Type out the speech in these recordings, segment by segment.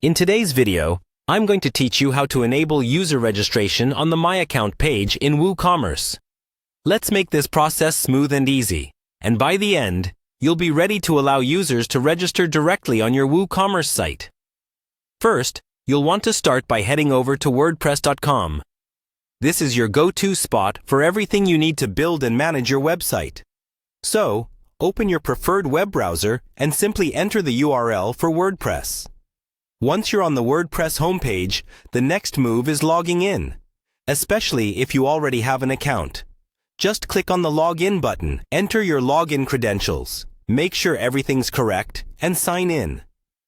In today's video, I'm going to teach you how to enable user registration on the My Account page in Woocommerce. Let's make this process smooth and easy, and by the end, you'll be ready to allow users to register directly on your Woocommerce site. First, you'll want to start by heading over to wordpress.com. This is your go-to spot for everything you need to build and manage your website. So, open your preferred web browser and simply enter the URL for WordPress. Once you're on the WordPress homepage, the next move is logging in, especially if you already have an account. Just click on the Login button, enter your login credentials, make sure everything's correct, and sign in.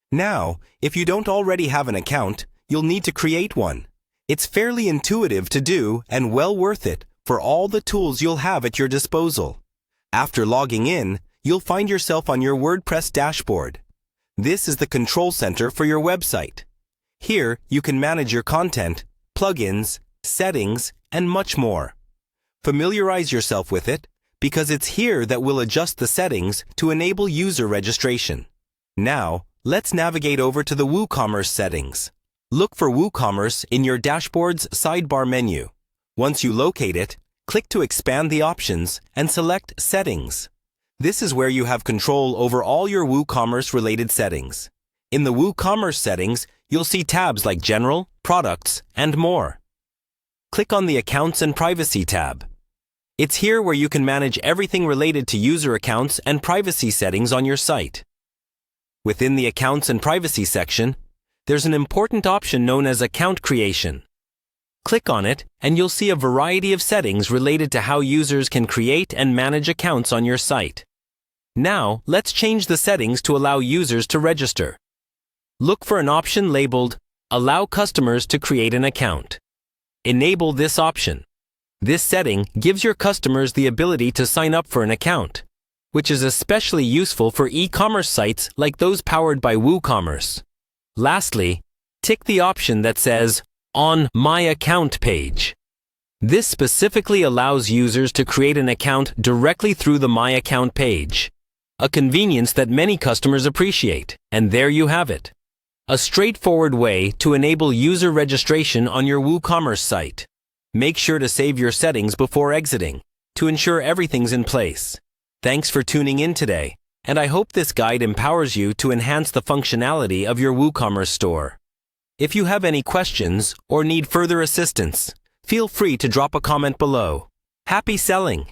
Now, if you don't already have an account, you'll need to create one. It's fairly intuitive to do and well worth it for all the tools you'll have at your disposal. After logging in, you'll find yourself on your WordPress dashboard. This is the control center for your website. Here, you can manage your content, plugins, settings, and much more. Familiarize yourself with it, because it's here that we'll adjust the settings to enable user registration. Now, let's navigate over to the Woocommerce settings. Look for Woocommerce in your dashboard's sidebar menu. Once you locate it, click to expand the options and select Settings. This is where you have control over all your Woocommerce-related settings. In the Woocommerce settings, you'll see tabs like General, Products, and more. Click on the Accounts and Privacy tab. It's here where you can manage everything related to user accounts and privacy settings on your site. Within the Accounts and Privacy section, there's an important option known as Account Creation. Click on it, and you'll see a variety of settings related to how users can create and manage accounts on your site. Now, let's change the settings to allow users to register. Look for an option labeled Allow Customers to Create an Account. Enable this option. This setting gives your customers the ability to sign up for an account, which is especially useful for e-commerce sites like those powered by Woocommerce. Lastly, tick the option that says On My Account page. This specifically allows users to create an account directly through the My Account page, a convenience that many customers appreciate. And there you have it, a straightforward way to enable user registration on your Woocommerce site. Make sure to save your settings before exiting to ensure everything's in place. Thanks for tuning in today, and I hope this guide empowers you to enhance the functionality of your Woocommerce store. If you have any questions or need further assistance, feel free to drop a comment below. Happy selling!